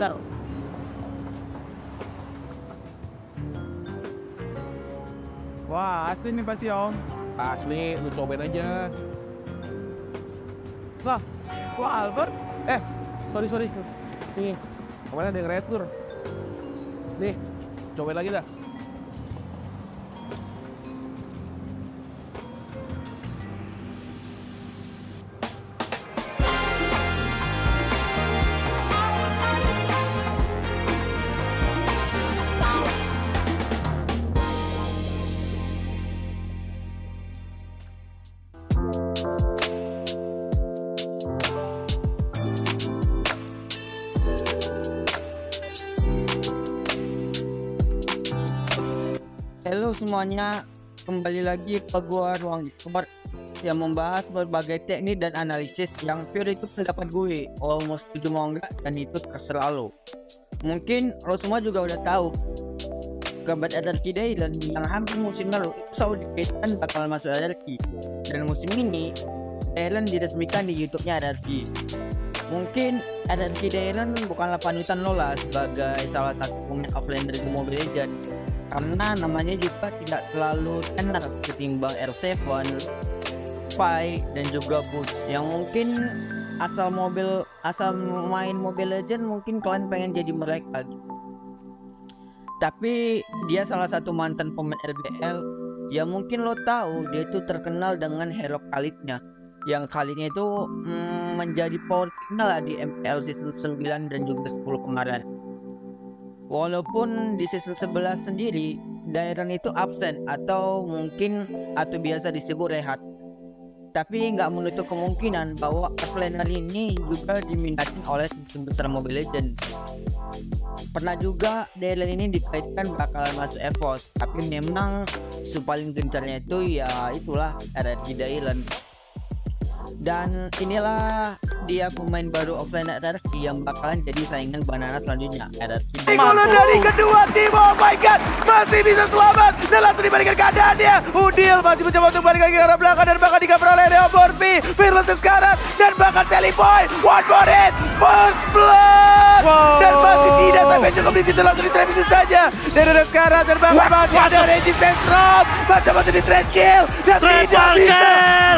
Betul. Wah, asli nih pasti Om. Asli, lu cobain aja. Wah, wah Albert. Sorry. Sini, kemarin ada yang retur. Nih, cobain lagi dah. Halo semuanya, kembali lagi ke gua Ruang Discord yang membahas berbagai teknik dan analisis yang pure itu pendapat gue. Mau setuju mau enggak, dan itu terserah lo. Mungkin lo semua juga udah tahu kabar RRQ Dylan yang hampir musim lalu itu selalu dikaitkan bakal masuk RRQ, dan musim ini Dylan diresmikan di YouTube-nya RRQ. Mungkin RRQ Dylan bukanlah panutan lo lah sebagai salah satu pemain offlaner di Mobile Legends, karena namanya juga tidak terlalu tenar ketimbang R7, Pi, dan juga Boots yang mungkin asal main Mobile Legends mungkin kalian pengen jadi mereka gitu. Tapi dia salah satu mantan pemain LBL yang mungkin lo tahu dia itu terkenal dengan hero Khalid-nya, yang Khalid-nya itu menjadi power signal lah di MPL season 9 dan juga 10 kemarin. Walaupun di season 11 sendiri Dairon itu absen atau biasa disebut rehat, tapi nggak menutup kemungkinan bahwa offlaner ini juga diminati oleh tim besar Mobile Legends. Pernah juga Dairon ini dikaitkan bakalan masuk EVOS, tapi memang paling gencarnya itu ya itulah RRQ Dairon. Dan inilah dia pemain baru offline RRQ yang bakalan jadi saingan Banana selanjutnya, RRQ. Gol dari kedua tim, oh my god, masih bisa selamat dan langsung dibalikan keadaannya. Udil masih mencoba untuk balik lagi ke arah belakang dan bahkan dicover oleh Leo Borfi, Fearless sekarang dan bahkan Sally Boy, one more hit, first blood. Dan masih tidak sampai cukup di situ, langsung di trap itu saja. Dan sekarang terbakar masih ada Reggie Sentrom, macam-macam di trade kill dan tidak bisa.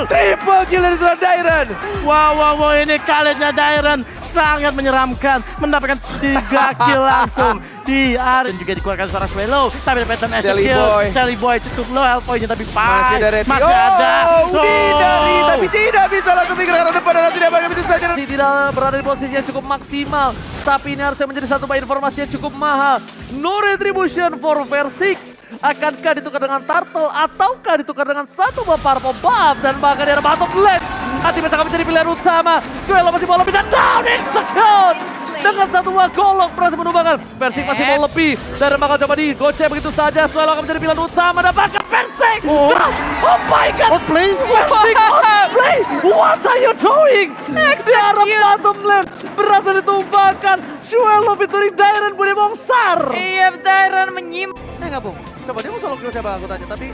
Triple kill dari seorang Dairon. Wow, ini Khalid-nya Dairon sangat menyeramkan, mendapatkan 3 kill langsung di area, dan juga dikeluarkan suara Swallow, tapi dapat Sally kill. Boy. Sally Boy cukup low health point-nya, tapi Masih ada Reti. masih ada. Didari, tapi tidak bisa langsung mikir ke arah depan dan tidak banyak bisa saja. Tidak berada di posisi yang cukup maksimal, tapi ini harusnya menjadi satu informasi yang cukup mahal. No retribution for Versik. Akankah ditukar dengan Turtle ataukah ditukar dengan satu Purple Buff, dan bahkan di arah bottom lane Hati akan menjadi pilihan utama. Joel masih mau lebih dan down execute dengan satu golok berhasil menumbangkan. Versik masih mau lebih dan bakal coba digocek begitu saja. Joel akan menjadi pilihan utama dan bahkan Versik. Oh my god. Outplay. Versik outplay. What are you doing? Di arah bottom lane berhasil ditumbangkan. Joel featuring Dairon Budi Mongsar. Iya, Dairon menyimpan. Gabung. Coba dia mau solo kill siapa aku tanya, tapi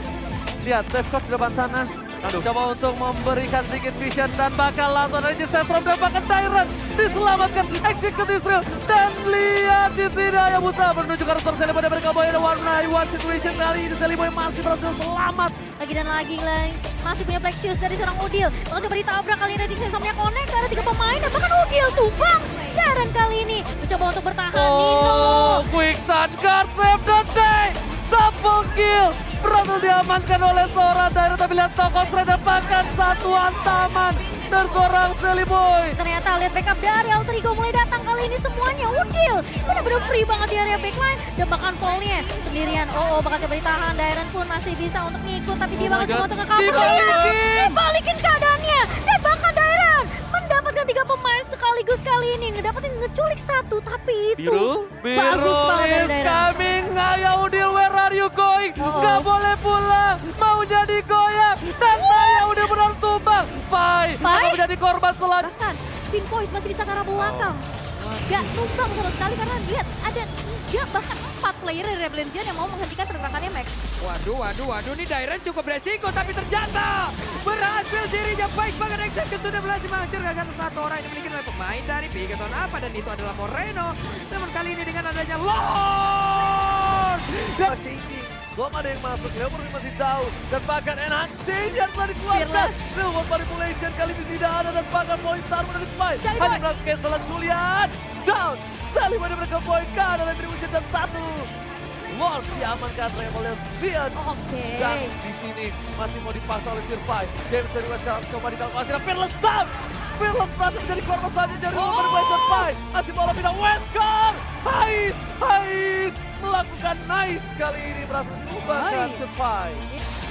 lihat Devcoach di depan sana. Coba untuk memberikan sedikit vision dan bakal langsung ada Sentrom dan bahkan Dairon diselamatkan, execute Israel, dan lihat di sini Ayah Musa menuju ke arah Sally Boy, mereka boy ada one situation. Kali ini Sally Boy masih berhasil selamat. Lagi dan lagi masih punya Black Shield dari seorang Udil. Bakal coba ditabrak kali ini, Sensomnya connect, ada 3 pemain dan bahkan Udil tumbang. Dairon kali ini mencoba untuk bertahan. Nino. Quick Sun Guard save the day. Double kill berhasil diamankan oleh seorang Dairon, tapi lihat toko dan bahkan satu hantaman dari seorang Sally Boy. Ternyata lihat backup dari Alter Ego mulai datang kali ini semuanya. Udil benar-benar free banget di area backline dan bahkan Paulnya sendirian. Bakal coba ditahan. Dairon pun masih bisa untuk ngikut, tapi dia bakal coba untuk nge-cover. Dibalikin keadaannya dan bahkan Dairon mendapatkan 3 pemain sekaligus kali ini, ngeculik 1, tapi itu bagus banget dari is Dairon. coming. Naya Udil, where are you going? Gak boleh pulang, mau jadi goyang, dan Naya Udil benar tumbang. Pai akan menjadi korban selanjutnya. Bahkan Pink Boys masih bisa ke arah belakang. gak tumbang sama sekali karena lihat ada 3 bahkan 4 player dari Rebellion Zion yang mau menghentikan pergerakannya Max. Waduh, ini Dairen cukup resiko tapi ternyata berhasil dirinya baik banget Execute sudah berhasil menghancurkan karena satu orang yang dimiliki oleh pemain dari Bigaton apa dan itu adalah Moreno. Namun kali ini dengan adanya Lord dan Belum ada yang masuk, Leopard masih jauh. Dan bahkan NHC yang telah dikeluarkan. Silver Manipulation kali ini tidak ada. Dan bahkan poin Star dari Spike. Hanya melakukan cancelan Julian. Down. Saling mereka poin kanan dari Tribution dan 1. Lord diamankan oleh Zion. Dan di sini masih mau dipaksa oleh Sirfai. James dari West sekarang coba dikalkulasi. Dan Fearless down. Fearless berhasil menjadi korban selanjutnya dari Silver Manipulation 5. Masih bola pindah Wesker. Hais. Melakukan nice kali ini berhasil mengubahkan Sirfai.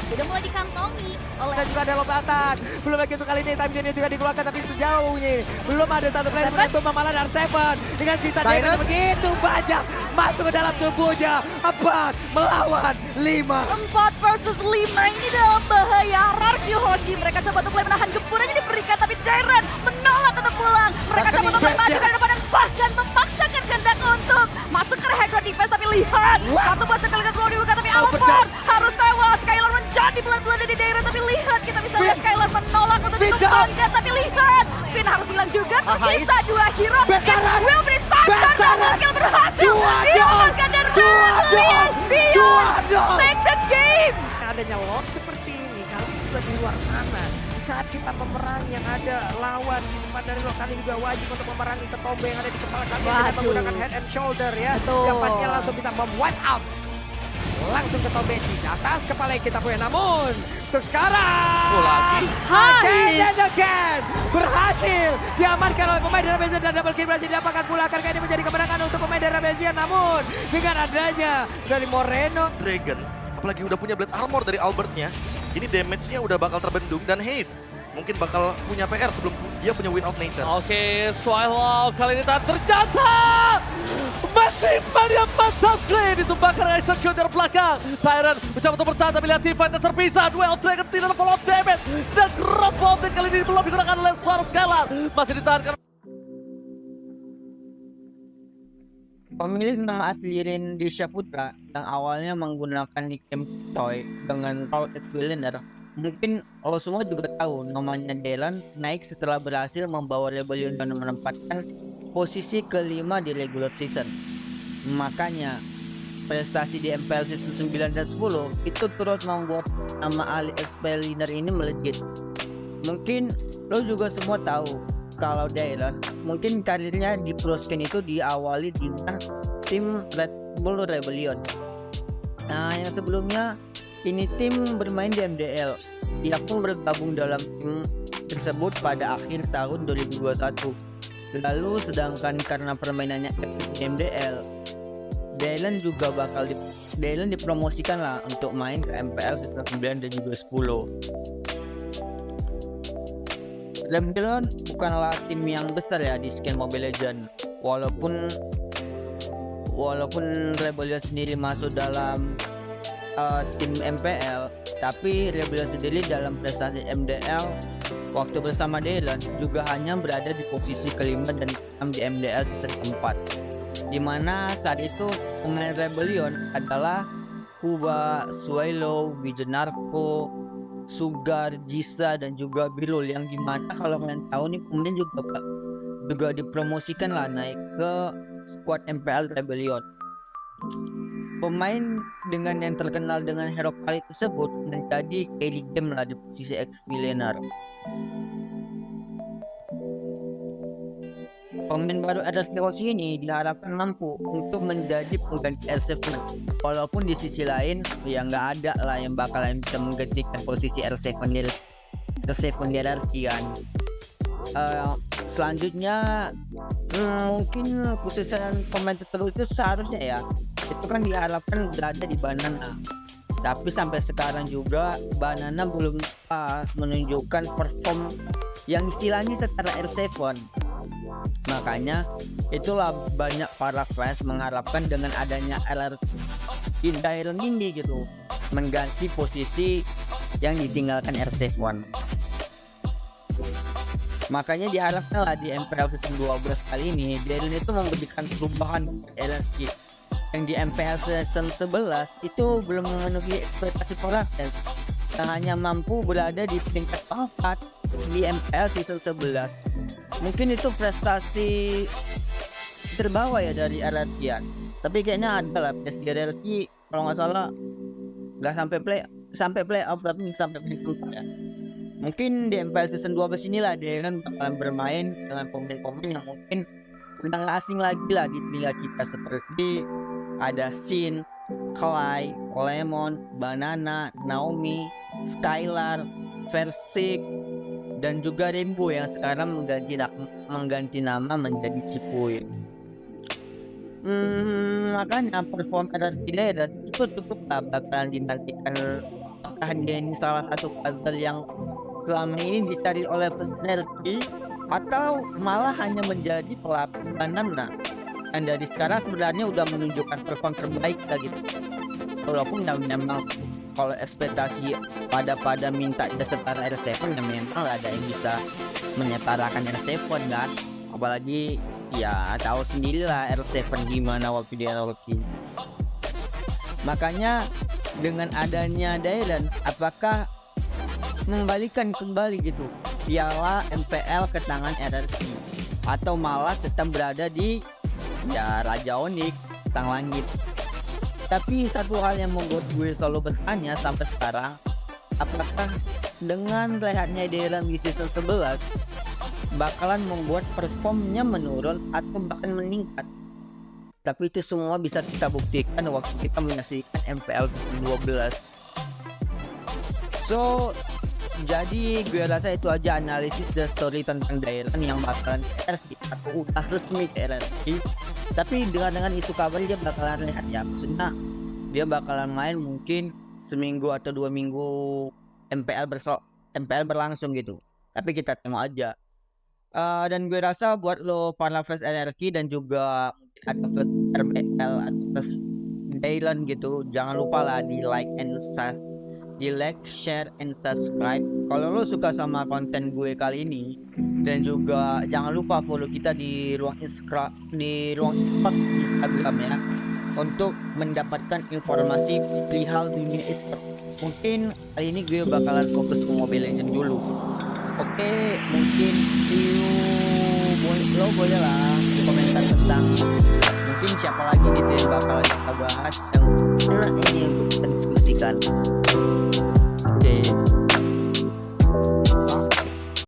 Sudah mulai dikantongi oleh dan juga ada lompatan. Belum lagi untuk kali ini time zone juga dikeluarkan tapi sejauh ini belum ada satu player menentu malah dari Seven dengan sisa Dairen begitu banyak masuk ke dalam tubuhnya. 4 melawan 5. 4 versus 5 ini dalam bahaya. Rarky Hoshi mereka coba untuk mulai menahan gempuran yang diberikan tapi Dairen menolak untuk pulang. Mereka coba untuk maju ke depan dan bahkan memaksakan kehendak untuk masuk ke Hydra Defense tapi lihat satu buat sekali ke seluruh dibuka tapi Alphard harus tewas. Skylar menjadi bulan-bulan dari Dairen tapi lihat kita bisa lihat Skylar menolak untuk ditumbangkan tapi lihat Finn harus hilang juga tersisa 2 hero. It will be Spartan double kill berhasil diamankan dan lihat Sion take the game. Adanya Lord seperti ini kali juga di luar sana. Di saat kita memerangi yang ada lawan di depan dari Lord kali juga wajib untuk memerangi ketombe yang ada di kepala kami dengan menggunakan head and shoulder ya. Yang pastinya langsung bisa mem-wipe out. Langsung ketombe di atas kepala kita punya namun untuk sekarang again berhasil diamankan oleh pemain dari Rebellion dan double kill berhasil didapatkan pula karena ini menjadi kemenangan untuk pemain dari Rebellion namun dengan adanya dari Moreno Dragon, apalagi udah punya Blade Armor dari Albertnya, ini damage-nya udah bakal terbendung dan Haze mungkin bakal punya PR sebelum dia punya Win of Nature. Oke, Swallow kali ini ternyata masih banyak mata screen ditumbangkan oleh Execute dari belakang. Tyrant mencoba untuk bertahan tapi lihat teamfight terpisah. Duel Dragon tidak ada follow up damage dan crossbow dan kali ini belum digunakan oleh Skylar. Masih ditahankan. Pemilik nama asli Rindisha Putra yang awalnya menggunakan nickname Toy dengan Proud X-Billionaire. Mungkin lo semua juga tahu namanya Dylan naik setelah berhasil membawa Rebellion dan menempatkan posisi kelima di regular season. Makanya prestasi di MPL season 9 dan 10 itu turut membuat nama Ali X-Billionaire ini melejit. Mungkin lo juga semua tahu kalau Dylan mungkin karirnya di pro scene itu diawali dengan tim Red Bull Rebellion. Nah yang sebelumnya ini tim bermain di MDL. Dia pun bergabung dalam tim tersebut pada akhir tahun 2021. Lalu sedangkan karena permainannya di MDL, Dylan juga bakal dipromosikan lah untuk main ke MPL season 9 dan juga 10. Rebellion bukanlah tim yang besar ya di scene Mobile Legends. Walaupun Rebellion sendiri masuk dalam tim MPL, tapi Rebellion sendiri dalam prestasi MDL waktu bersama Dylan juga hanya berada di posisi kelima dan keenam di MDL season 4, dimana saat itu pemain Rebellion adalah Kuba, Swallow, Wijenarko, Sugar, Jisa dan juga Birul yang dimana kalau kalian tahu nih pemain juga dipromosikan lah naik ke squad MPL Rebellion. Pemain dengan yang terkenal dengan hero kali tersebut menjadi carry game lah di posisi X-Billionaire. Pemain baru RRQ ini diharapkan mampu untuk menjadi pengganti R7. Walaupun di sisi lain ya nggak ada lah yang bakalan bisa menggantikan posisi R7 di hierarkian. Selanjutnya mungkin khususan pemain terbaru itu seharusnya ya itu kan diharapkan berada di Banana, tapi sampai sekarang juga Banana belum menunjukkan perform yang istilahnya setara R7. Makanya itulah banyak para fans mengharapkan dengan adanya Dylan ini gitu mengganti posisi yang ditinggalkan R7. Makanya diharapkan lah di MPL season 12 kali ini Dalen itu memberikan perubahan LRQ yang di MPL season 11 itu belum memenuhi ekspektasi para fans yang hanya mampu berada di peringkat 4 di MPL season 11. Mungkin itu prestasi terbawah ya dari RRQ ya. Tapi kayaknya ada lah PSG RRQ kalau nggak salah nggak sampai playoff tapi sampai peringkat 4 ya. Mungkin di MPL season 12 inilah dia kan bakalan bermain dengan pemain-pemain yang mungkin udah nggak asing lagi lah di telinga kita, seperti ada Sin, Clay, Lemon, Banana, Naomi, Skylar, Versik, dan juga Rainbow yang sekarang mengganti nama menjadi Cipuy. Makanya perform RRQ dan itu cukup lah bakalan dinantikan. Apakah dia ini salah satu puzzle yang selama ini dicari oleh RRQ atau malah hanya menjadi pelapis banana, dan dari sekarang sebenarnya udah menunjukkan perform terbaik lah gitu. Walaupun ya memang kalau ekspektasi pada minta dia setara R7 ya memang gak ada yang bisa menyetarakan R7 kan, apalagi ya tahu sendirilah R7 gimana waktu dia rookie. Makanya dengan adanya Dalen, apakah mengembalikan kembali gitu piala MPL ke tangan RRQ atau malah tetap berada di ya Raja Onyx Sang Langit? Tapi satu hal yang membuat gue selalu bertanya sampai sekarang, apakah dengan rehatnya Dalen di season 11 bakalan membuat performnya menurun atau bahkan meningkat? Tapi itu semua bisa kita buktikan waktu kita menyaksikan MPL season 12. So jadi gue rasa itu aja analisis dan story tentang Dalen yang bakalan RRQ atau udah resmi ke RRQ. Tapi dengan isu kabar dia bakalan rehat ya, maksudnya dia bakalan main mungkin seminggu atau 2 minggu MPL berlangsung gitu. Tapi kita tengok aja. Dan gue rasa buat lo para fans RRQ dan juga mungkin ada fans RBL atau fans Dalen gitu, jangan lupa lah di like, share, and subscribe kalau lo suka sama konten gue kali ini. Dan juga jangan lupa follow kita di ruang e-sport Instagram ya, untuk mendapatkan informasi perihal dunia e-sport. Mungkin kali ini gue bakalan fokus ke Mobile Legends dulu. Oke, mungkin see you. Lo boleh lah di komentar tentang mungkin siapa lagi gitu yang bakalan kita bahas